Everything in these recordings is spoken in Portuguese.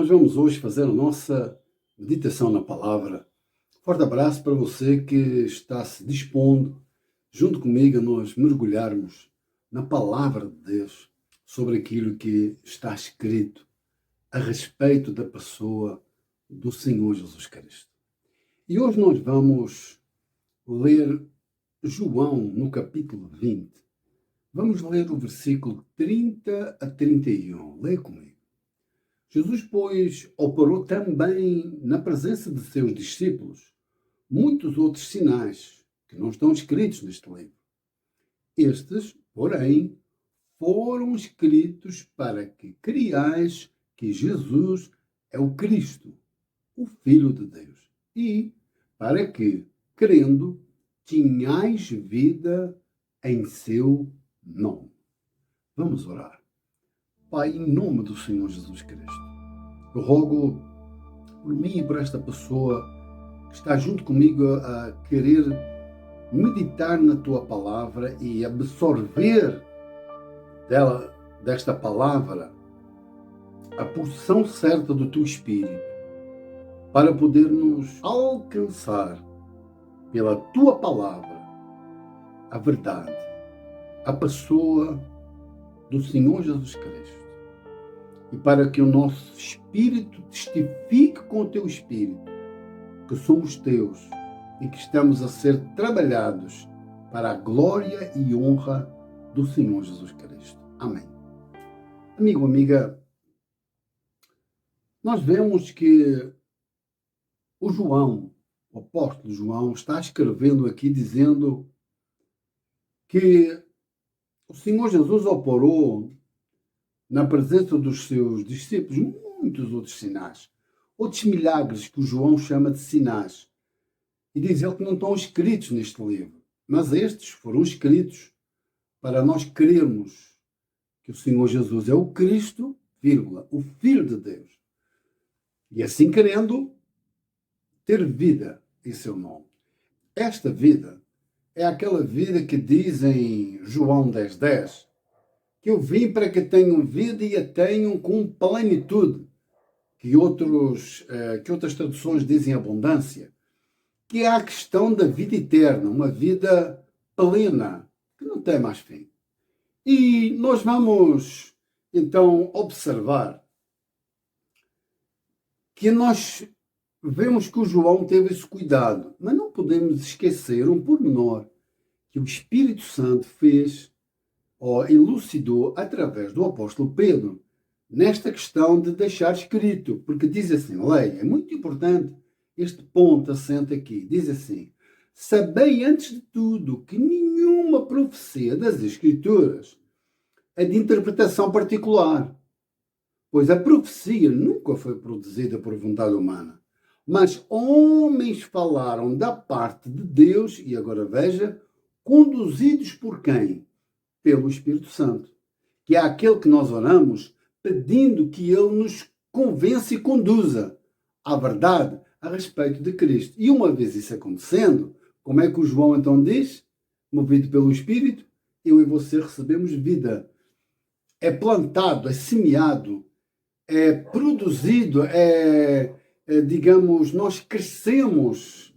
Nós vamos hoje fazer a nossa meditação na palavra. Forte abraço para você que está se dispondo, junto comigo, a nós mergulharmos na palavra de Deus sobre aquilo que está escrito a respeito da pessoa do Senhor Jesus Cristo. E hoje nós vamos ler João no capítulo 20. Vamos ler o versículo 30 a 31. Leia comigo. Jesus, pois, operou também na presença de seus discípulos muitos outros sinais que não estão escritos neste livro. Estes, porém, foram escritos para que creiais que Jesus é o Cristo, o Filho de Deus, e para que, crendo, tenhais vida em seu nome. Vamos orar. Pai, em nome do Senhor Jesus Cristo, eu rogo por mim e por esta pessoa que está junto comigo a querer meditar na Tua palavra e absorver desta palavra a porção certa do Teu Espírito, para podermos alcançar pela Tua palavra a verdade, a pessoa do Senhor Jesus Cristo. E para que o nosso espírito testifique com o teu espírito que somos teus e que estamos a ser trabalhados para a glória e honra do Senhor Jesus Cristo. Amém. Amigo, amiga, nós vemos que o apóstolo João, está escrevendo aqui dizendo que o Senhor Jesus operou na presença dos seus discípulos muitos outros sinais, outros milagres que o João chama de sinais. E diz ele que não estão escritos neste livro, mas estes foram escritos para nós crermos que o Senhor Jesus é o Cristo, o Filho de Deus. E assim querendo, ter vida em seu nome. Esta vida é aquela vida que diz em João 10:10, que eu vim para que tenham vida e a tenham com plenitude, que outras traduções dizem abundância, que é a questão da vida eterna, uma vida plena, que não tem mais fim. E nós vamos, então, observar que nós vemos que o João teve esse cuidado, mas não podemos esquecer um pormenor que o Espírito Santo fez ou elucidou através do apóstolo Pedro nesta questão de deixar escrito, porque diz assim, leia, é muito importante este ponto assente aqui, diz assim: sabei antes de tudo que nenhuma profecia das Escrituras é de interpretação particular, pois a profecia nunca foi produzida por vontade humana, mas homens falaram da parte de Deus, e agora veja, conduzidos por quem? Pelo Espírito Santo, que é aquele que nós oramos pedindo que ele nos convença e conduza à verdade a respeito de Cristo. E uma vez isso acontecendo, como é que o João então diz? Movido pelo Espírito, eu e você recebemos vida. É plantado, é semeado, é produzido, digamos, nós crescemos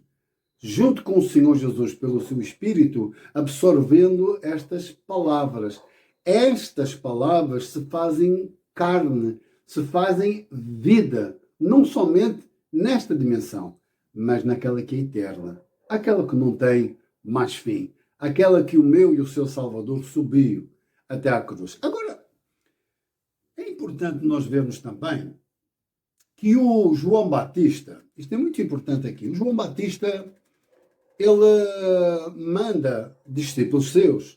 junto com o Senhor Jesus, pelo seu Espírito, absorvendo estas palavras. Estas palavras se fazem carne, se fazem vida, não somente nesta dimensão, mas naquela que é eterna, aquela que não tem mais fim, aquela que o meu e o seu Salvador subiu até à cruz. Agora, é importante nós vermos também que o João Batista, isto é muito importante aqui, o João Batista, ele manda discípulos seus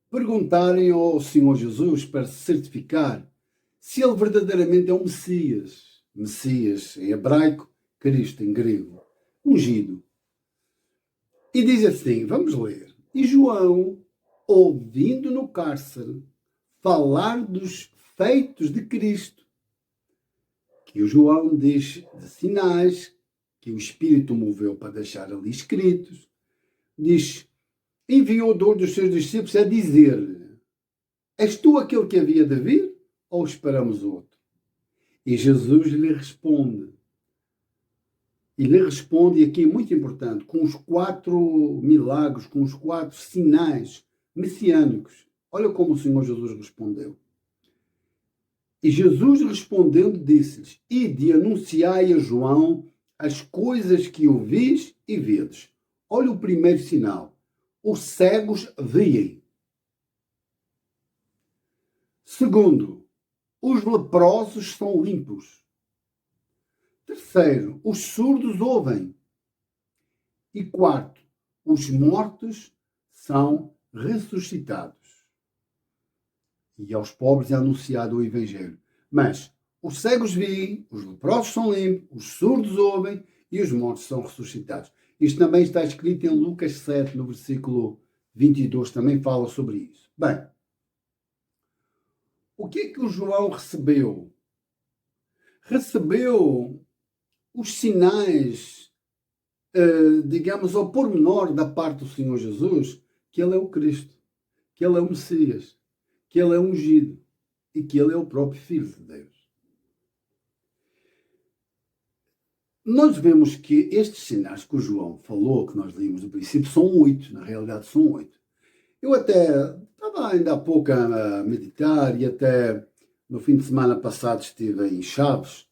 perguntarem ao Senhor Jesus para se certificar se ele verdadeiramente é o Messias. Messias em hebraico, Cristo em grego, ungido. E diz assim, vamos ler. E João, ouvindo no cárcere falar dos feitos de Cristo, que o João diz de sinais que o Espírito moveu para deixar ali escritos, diz, enviou dois dos seus discípulos a dizer-lhe, és tu aquele que havia de vir ou esperamos outro? E Jesus lhe responde. E lhe responde, e aqui é muito importante, com os 4 milagres, com os 4 sinais messiânicos. Olha como o Senhor Jesus respondeu. E Jesus respondendo disse-lhes: Ide e anunciai a João as coisas que ouvis e vedes. Olha o primeiro sinal. Os cegos veem. Segundo, os leprosos são limpos. Terceiro, os surdos ouvem. E quarto, os mortos são ressuscitados. E aos pobres é anunciado o Evangelho. Mas os cegos veem, os leprosos são limpos, os surdos ouvem e os mortos são ressuscitados. Isto também está escrito em Lucas 7, no versículo 22, também fala sobre isso. Bem, o que é que o João recebeu? Recebeu os sinais, digamos, ao pormenor da parte do Senhor Jesus, que Ele é o Cristo, que Ele é o Messias, que Ele é ungido e que Ele é o próprio Filho de Deus. Nós vemos que estes sinais que o João falou, que nós lemos no princípio, são 8, na realidade são 8. Eu até estava ainda há pouco a meditar e até no fim de semana passado estive em Chaves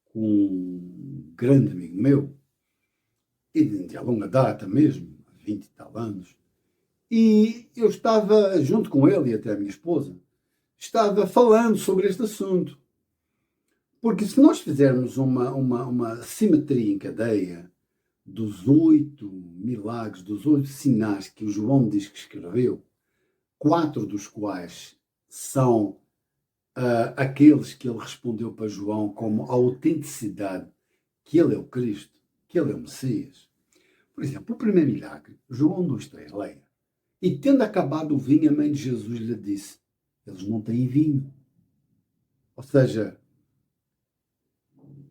com um grande amigo meu, e de longa data mesmo, 20 e tal anos, e eu estava junto com ele e até a minha esposa, estava falando sobre este assunto. Porque se nós fizermos uma simetria em cadeia dos 8 milagres, dos 8 sinais que o João diz que escreveu, 4 dos quais são aqueles que ele respondeu para João como a autenticidade, que ele é o Cristo, que ele é o Messias. Por exemplo, o primeiro milagre, João 2:3, leia. E tendo acabado o vinho, a mãe de Jesus lhe disse, eles não têm vinho. Ou seja,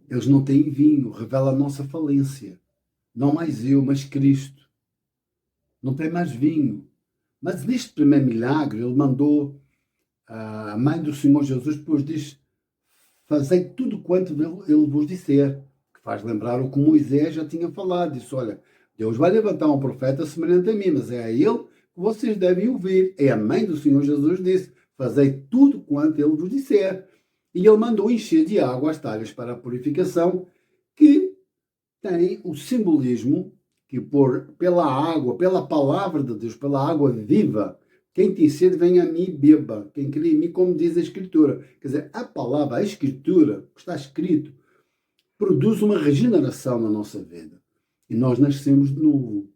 eles não têm vinho, revela a nossa falência. Não mais eu, mas Cristo. Não tem mais vinho. Mas neste primeiro milagre, ele mandou a mãe do Senhor Jesus, depois diz, fazei tudo quanto ele vos disser. Que faz lembrar o que Moisés já tinha falado. Disse, olha, Deus vai levantar um profeta semelhante a mim, mas é a ele que vocês devem ouvir. É a mãe do Senhor Jesus disse, fazei tudo quanto ele vos disser. E ele mandou encher de água as talhas para a purificação, que tem o simbolismo que pela água, pela palavra de Deus, pela água viva, quem tem sede vem a mim e beba. Quem crê em mim, como diz a Escritura. Quer dizer, a palavra, a Escritura, que está escrito, produz uma regeneração na nossa vida. E nós nascemos de novo.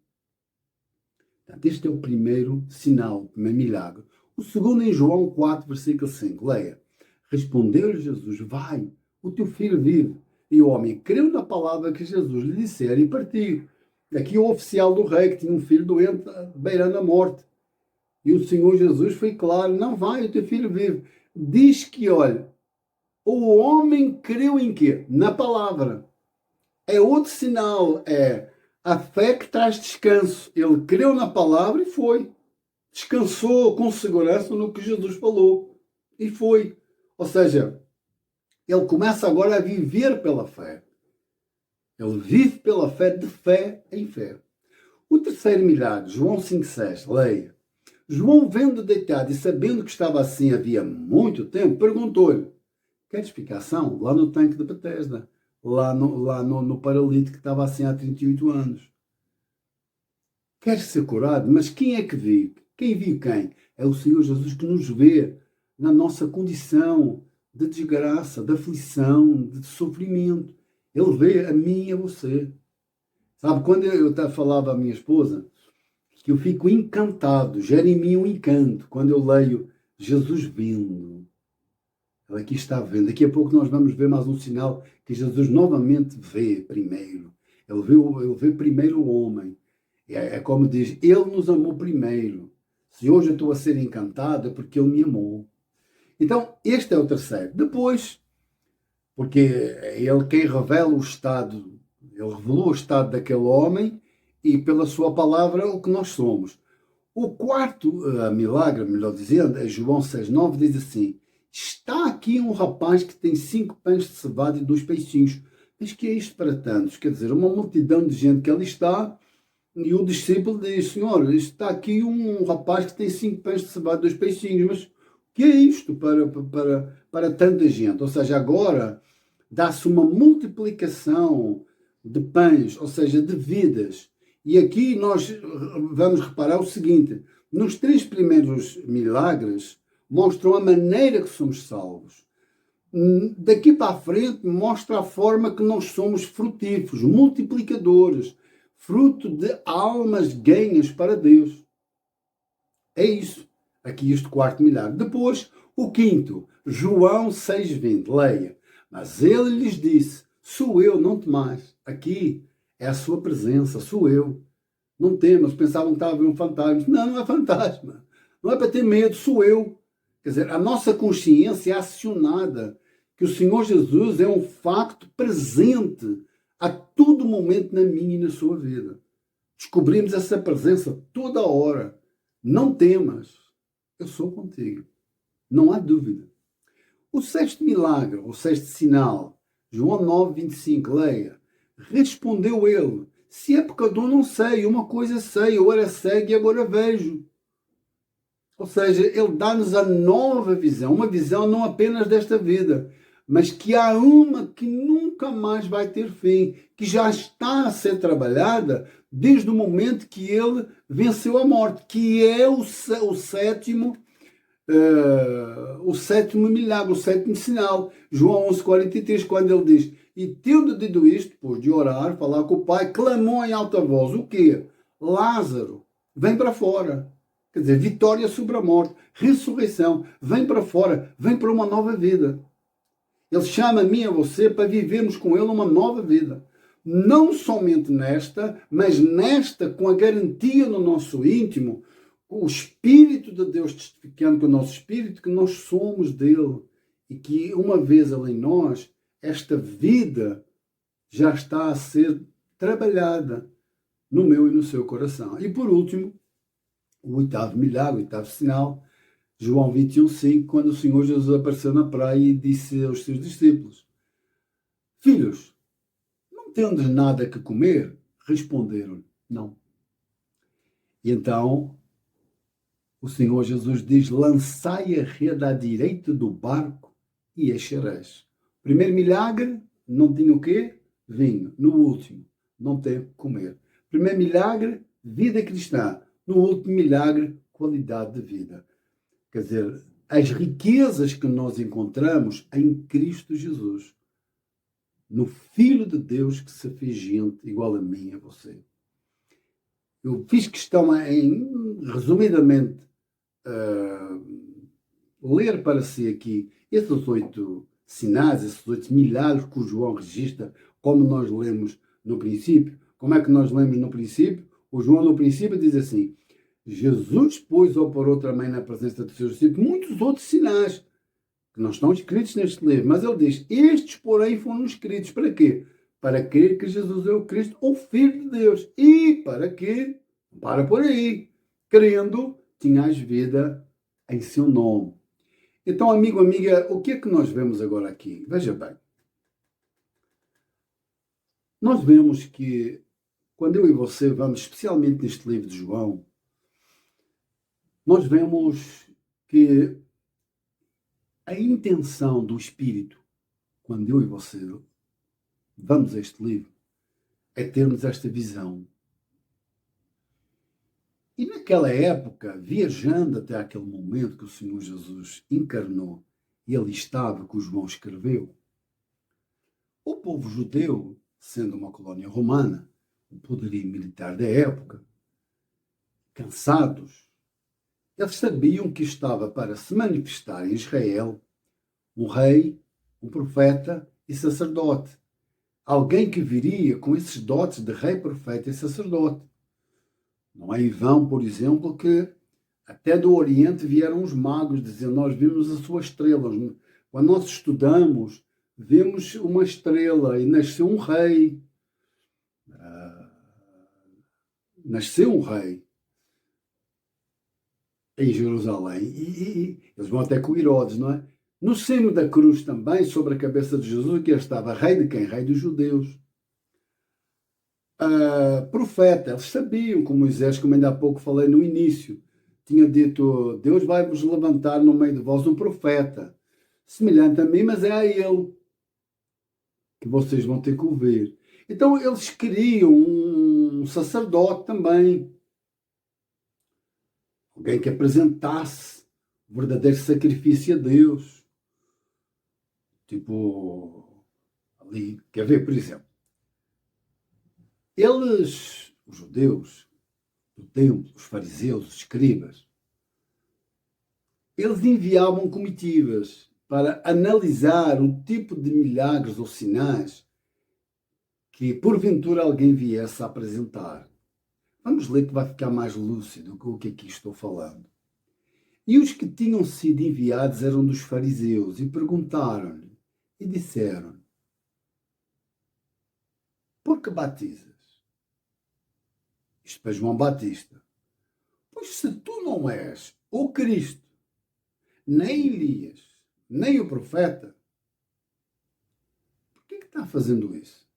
Portanto, este é o primeiro sinal, o primeiro milagre. O segundo em João 4, versículo 5. Leia. Respondeu-lhe Jesus, vai, o teu filho vive. E o homem creu na palavra que Jesus lhe dissera e partiu. Aqui o oficial do rei, que tinha um filho doente, beirando a morte. E o Senhor Jesus foi claro, não vai, o teu filho vive. Diz que, olha, o homem creu em quê? Na palavra. É outro sinal, é a fé que traz descanso. Ele creu na palavra e foi. Descansou com segurança no que Jesus falou. E foi. Ou seja, ele começa agora a viver pela fé. Ele vive pela fé, de fé em fé. O terceiro milagre, João 5,6, leia. João, vendo deitado e sabendo que estava assim havia muito tempo, perguntou-lhe, quer explicação? Lá no tanque de Betesda, lá no paralítico que estava assim há 38 anos. Queres ser curado? Mas quem é que viu? Quem viu quem? É o Senhor Jesus que nos vê na nossa condição de desgraça, de aflição, de sofrimento. Ele vê a mim e a você. Sabe, quando eu falava à minha esposa, que eu fico encantado, gera em mim um encanto, quando eu leio Jesus vindo. Ele aqui está vendo. Daqui a pouco nós vamos ver mais um sinal que Jesus novamente vê primeiro. Ele vê primeiro o homem. É como diz, ele nos amou primeiro. Se hoje eu estou a ser encantado é porque ele me amou. Então, este é o terceiro. Depois, porque é ele quem revela o estado, ele revelou o estado daquele homem e pela sua palavra o que nós somos. O quarto milagre, melhor dizendo, é João 6,9, diz assim, Está aqui um rapaz que tem 5 pães de cevada e 2 peixinhos. Mas que é isto para tantos? Quer dizer, uma multidão de gente que ali está, e o discípulo diz, Senhor, está aqui um rapaz que tem 5 pães de cevada e 2 peixinhos, mas o que é isto para tanta gente? Ou seja, agora dá-se uma multiplicação de pães, ou seja, de vidas. E aqui nós vamos reparar o seguinte, nos 3 primeiros milagres mostram a maneira que somos salvos. Daqui para a frente mostra a forma que nós somos frutíferos, multiplicadores, fruto de almas ganhas para Deus. É isso. Aqui este quarto milagre. Depois, o quinto, João 6,20, leia. Mas ele lhes disse, sou eu, não temais. Aqui é a sua presença, sou eu. Não temas, pensavam que estava a ver um fantasma. Não, não é fantasma. Não é para ter medo, sou eu. Quer dizer, a nossa consciência é acionada que o Senhor Jesus é um facto presente a todo momento na minha e na sua vida. Descobrimos essa presença toda hora. Não temas, eu sou contigo. Não há dúvida. O sexto milagre, o sexto sinal, João 9,25, leia. Respondeu ele, se é pecador não sei, uma coisa sei, eu era cego e agora vejo. Ou seja, ele dá-nos a nova visão, uma visão não apenas desta vida, mas que há uma que nunca mais vai ter fim, que já está a ser trabalhada desde o momento que ele venceu a morte, que é o sétimo milagre, o sétimo sinal. João 11,43, quando ele diz, e tendo dito isto, depois de orar, falar com o Pai, clamou em alta voz, o quê? Lázaro, vem para fora. Quer dizer, vitória sobre a morte, ressurreição, vem para fora, vem para uma nova vida. Ele chama a mim e a você para vivermos com ele uma nova vida. Não somente nesta, mas nesta com a garantia no nosso íntimo, o Espírito de Deus testificando com o nosso Espírito que nós somos dele e que uma vez ele em nós, esta vida já está a ser trabalhada no meu e no seu coração. E por último, o oitavo milagre, o oitavo sinal, João 21,5, quando o Senhor Jesus apareceu na praia e disse aos seus discípulos, filhos, não tendes nada que comer? Responderam, não. E então o Senhor Jesus diz, lançai a rede à direita do barco e achareis. Primeiro milagre, não tinha o quê? Vinho. No último, não teve que comer. Primeiro milagre, vida cristã. No último milagre, qualidade de vida. Quer dizer, as riquezas que nós encontramos em Cristo Jesus. No Filho de Deus que se fez gente igual a mim e a você. Eu fiz questão em, resumidamente, ler para si aqui esses 8 sinais, esses 8 milagres que o João registra, como nós lemos no princípio. Como é que nós lemos no princípio? O João no princípio diz assim, Jesus, pois, operou também na presença dos seus discípulos muitos outros sinais que não estão escritos neste livro, mas ele diz, estes, porém, foram escritos para quê? Para crer que Jesus é o Cristo, o Filho de Deus, e para que, para por aí, crendo, tinhas vida em seu nome. Então, amigo, amiga, o que é que nós vemos agora aqui? Veja bem. Nós vemos que, quando eu e você vamos, especialmente neste livro de João, nós vemos que a intenção do Espírito, quando eu e você vamos a este livro, é termos esta visão. E naquela época, viajando até aquele momento que o Senhor Jesus encarnou e ali estava que o João escreveu, o povo judeu, sendo uma colónia romana, o poderio militar da época, cansados, eles sabiam que estava para se manifestar em Israel um rei, um profeta e sacerdote. Alguém que viria com esses dotes de rei, profeta e sacerdote. Não é em vão, por exemplo, que até do Oriente vieram os magos dizendo, nós vimos a sua estrela. Quando nós estudamos, vemos uma estrela e nasceu um rei. Nasceu um rei em Jerusalém. E eles vão até com Herodes, não é? No cimo da cruz também, sobre a cabeça de Jesus, que estava rei de quem? Rei dos judeus. Profeta, eles sabiam que Moisés, como ainda há pouco falei no início, tinha dito: Deus vai vos levantar no meio de vós um profeta, semelhante a mim, mas é a ele que vocês vão ter que ouvir. Então eles queriam um sacerdote também, alguém que apresentasse o verdadeiro sacrifício a Deus. Tipo, ali, quer ver, por exemplo, eles, os judeus do templo, os fariseus, os escribas, eles enviavam comitivas para analisar o tipo de milagres ou sinais que porventura alguém viesse a apresentar. Vamos ler que vai ficar mais lúcido com o que aqui estou falando. E os que tinham sido enviados eram dos fariseus e perguntaram-lhe e disseram: por que batizas? Isto para João Batista. Pois se tu não és o Cristo, nem Elias, nem o profeta, por que está fazendo isso?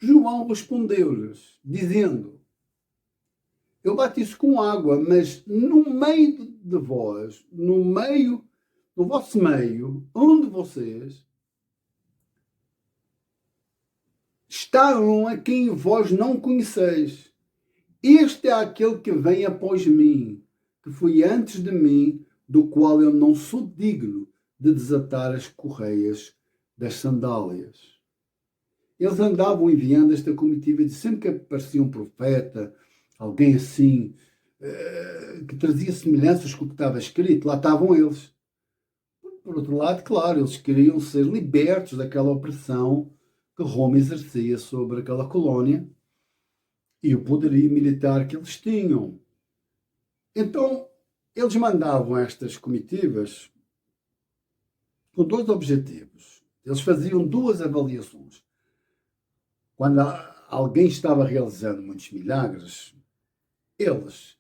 João respondeu-lhes, dizendo: eu batizo com água, mas no meio de vós, no vosso meio, onde vocês, está um a quem vós não conheceis. Este é aquele que vem após mim, que foi antes de mim, do qual eu não sou digno de desatar as correias das sandálias. Eles andavam enviando esta comitiva e sempre que aparecia um profeta, alguém assim, que trazia semelhanças com o que estava escrito, lá estavam eles. Por outro lado, claro, eles queriam ser libertos daquela opressão que Roma exercia sobre aquela colónia e o poderio militar que eles tinham. Então, eles mandavam estas comitivas com dois objetivos. Eles faziam duas avaliações. Quando alguém estava realizando muitos milagres, eles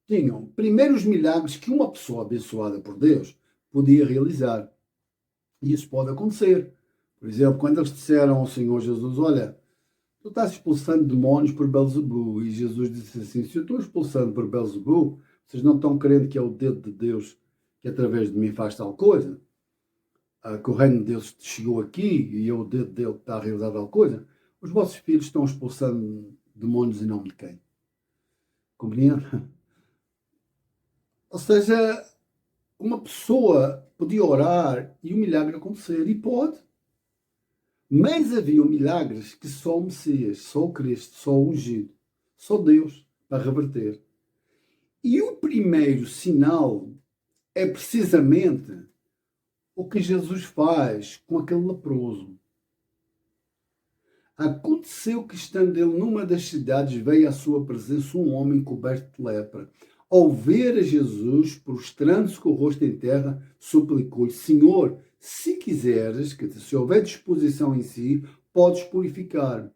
tinham primeiro os milagres que uma pessoa abençoada por Deus podia realizar. E isso pode acontecer. Por exemplo, quando eles disseram ao Senhor Jesus: olha, tu estás expulsando demónios por Belzebu. E Jesus disse assim: se eu estou expulsando por Belzebu, vocês não estão crendo que é o dedo de Deus que através de mim faz tal coisa? Que o reino de Deus chegou aqui e é o dedo dele que está a realizar tal coisa? Os vossos filhos estão expulsando demónios em nome de quem? Compreende? Ou seja, uma pessoa podia orar e o milagre acontecer. E pode. Mas havia milagres que só o Messias, só o Cristo, só o ungido, só Deus para reverter. E o primeiro sinal é precisamente o que Jesus faz com aquele leproso. Aconteceu que, estando ele numa das cidades, veio à sua presença um homem coberto de lepra. Ao ver a Jesus, prostrando-se com o rosto em terra, suplicou-lhe: Senhor, se quiseres, que se houver disposição em si, podes purificar.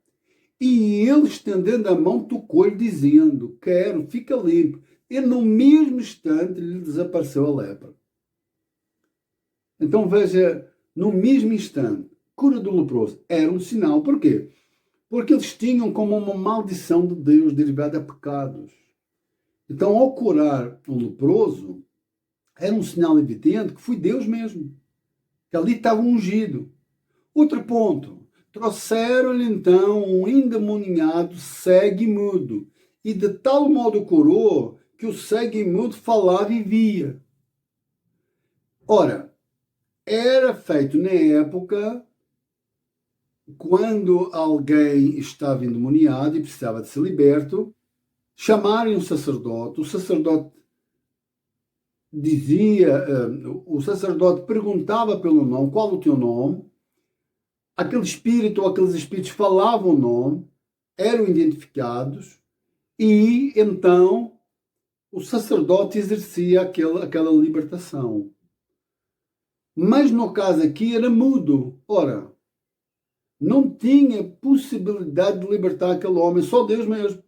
E ele, estendendo a mão, tocou-lhe, dizendo: quero, fica limpo. E no mesmo instante lhe desapareceu a lepra. Então veja, no mesmo instante, cura do leproso era um sinal. Porquê? Porque eles tinham como uma maldição de Deus derivada a pecados. Então, ao curar um leproso, era um sinal evidente que foi Deus mesmo, que ali estava ungido. Outro ponto, trouxeram-lhe então um endemoniado cego e mudo, e de tal modo curou que o cego e mudo falava e via. Ora, era feito na época quando alguém estava endemoniado e precisava de ser liberto, chamarem um sacerdote, o sacerdote dizia, o sacerdote perguntava pelo nome, qual o teu nome, aquele espírito ou aqueles espíritos falavam o nome, eram identificados e então o sacerdote exercia aquela libertação. Mas no caso aqui era mudo. Ora, não tinha possibilidade de libertar aquele homem, só Deus mesmo.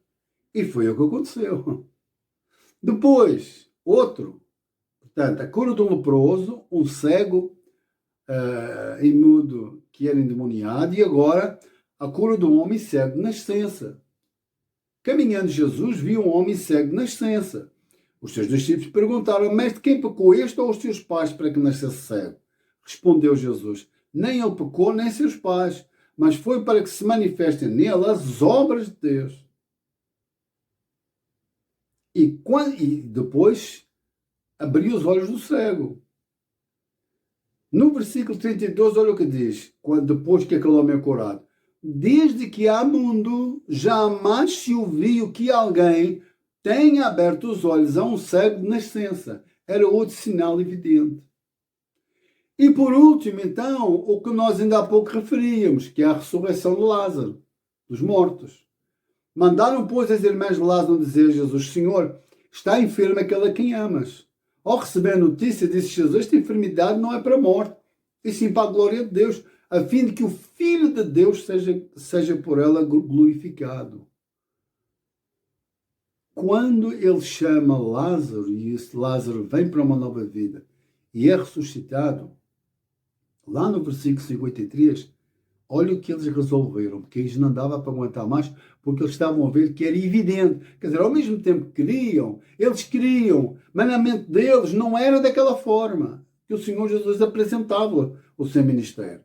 E foi o que aconteceu. Depois, outro. Portanto, a cura do leproso, um cego e mudo que era endemoniado, e agora a cura do homem cego de nascença. Caminhando Jesus viu um homem cego de nascença. Os seus discípulos perguntaram: Mestre, quem pecou, este ou os seus pais, para que nascesse cego? Respondeu Jesus: Nem ele pecou, nem seus pais, mas foi para que se manifestem nele as obras de Deus. E depois abriu os olhos do cego. No versículo 32, olha o que diz, depois que aquele homem é curado. Desde que há mundo, jamais se ouviu que alguém tenha aberto os olhos a um cego de nascença. Era outro sinal evidente. E por último, então, o que nós ainda há pouco referíamos, que é a ressurreição de Lázaro, dos mortos. Mandaram, pois, as irmãs de Lázaro dizer a Jesus: Senhor, está enfermo aquele a quem amas. Ao receber a notícia, disse Jesus: esta enfermidade não é para a morte, e sim para a glória de Deus, a fim de que o Filho de Deus seja por ela glorificado. Quando ele chama Lázaro, e esse Lázaro vem para uma nova vida, e é ressuscitado, lá no versículo 53, olha o que eles resolveram, porque eles não dava para aguentar mais, porque eles estavam a ver que era evidente. Quer dizer, ao mesmo tempo que eles queriam, mas na mente deles não era daquela forma que o Senhor Jesus apresentava o seu ministério.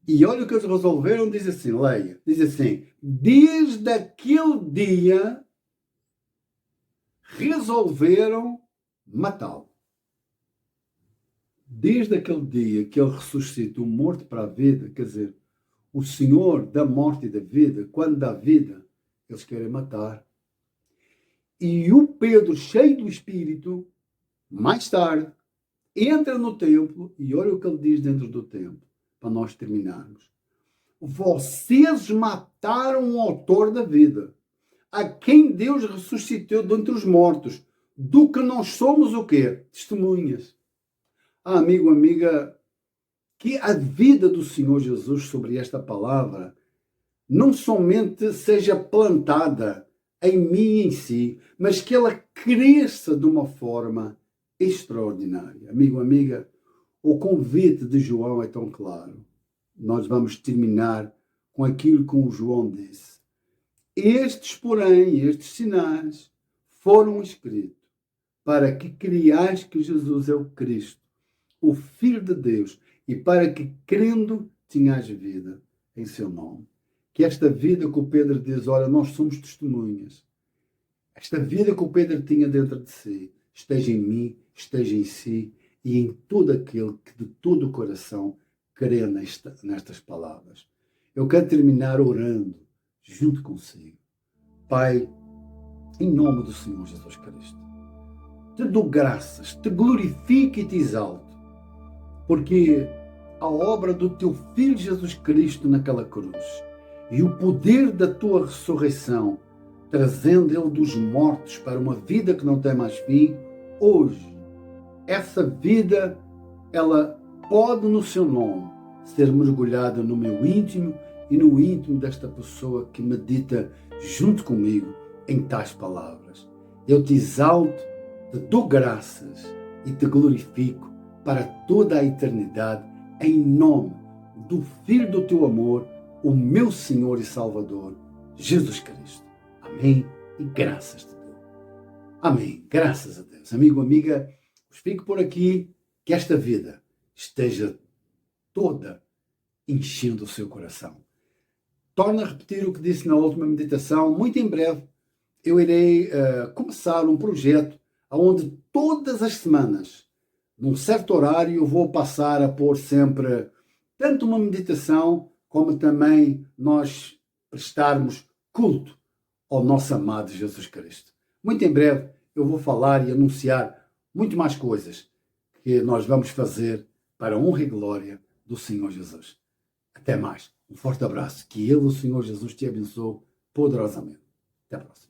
E olha o que eles resolveram, diz assim, leia, diz assim: desde aquele dia resolveram matá-lo. Desde aquele dia que ele ressuscitou morto para a vida, quer dizer, o Senhor da morte e da vida, quando dá vida, eles querem matar. E o Pedro, cheio do Espírito, mais tarde, entra no templo e olha o que ele diz dentro do templo, para nós terminarmos. Vocês mataram o autor da vida, a quem Deus ressuscitou dentre os mortos, do que nós somos o quê? Testemunhas. Amigo, amiga, que a vida do Senhor Jesus sobre esta palavra não somente seja plantada em mim e em si, mas que ela cresça de uma forma extraordinária. Amigo, amiga, o convite de João é tão claro. Nós vamos terminar com aquilo que o João disse. Estes, porém, estes sinais foram escritos para que creiais que Jesus é o Cristo, o Filho de Deus, e para que, crendo, tenhais vida em seu nome. Que esta vida que o Pedro diz, olha, nós somos testemunhas. Esta vida que o Pedro tinha dentro de si, esteja em mim, esteja em si e em todo aquele que de todo o coração crê nestas palavras. Eu quero terminar orando junto consigo. Pai, em nome do Senhor Jesus Cristo, te dou graças, te glorifico e te exalto, porque a obra do teu Filho Jesus Cristo naquela cruz e o poder da tua ressurreição, trazendo ele dos mortos para uma vida que não tem mais fim, hoje, essa vida, ela pode no seu nome ser mergulhada no meu íntimo e no íntimo desta pessoa que medita junto comigo em tais palavras. Eu te exalto, te dou graças e te glorifico para toda a eternidade, em nome do Filho do teu amor, o meu Senhor e Salvador, Jesus Cristo. Amém e graças a Deus. Amém, graças a Deus. Amigo, amiga, fico por aqui, que esta vida esteja toda enchendo o seu coração. Torno a repetir o que disse na última meditação. Muito em breve eu irei começar um projeto onde todas as semanas, num certo horário, eu vou passar a pôr sempre tanto uma meditação como também nós prestarmos culto ao nosso amado Jesus Cristo. Muito em breve eu vou falar e anunciar muito mais coisas que nós vamos fazer para a honra e glória do Senhor Jesus. Até mais. Um forte abraço. Que Ele, o Senhor Jesus, te abençoe poderosamente. Até a próxima.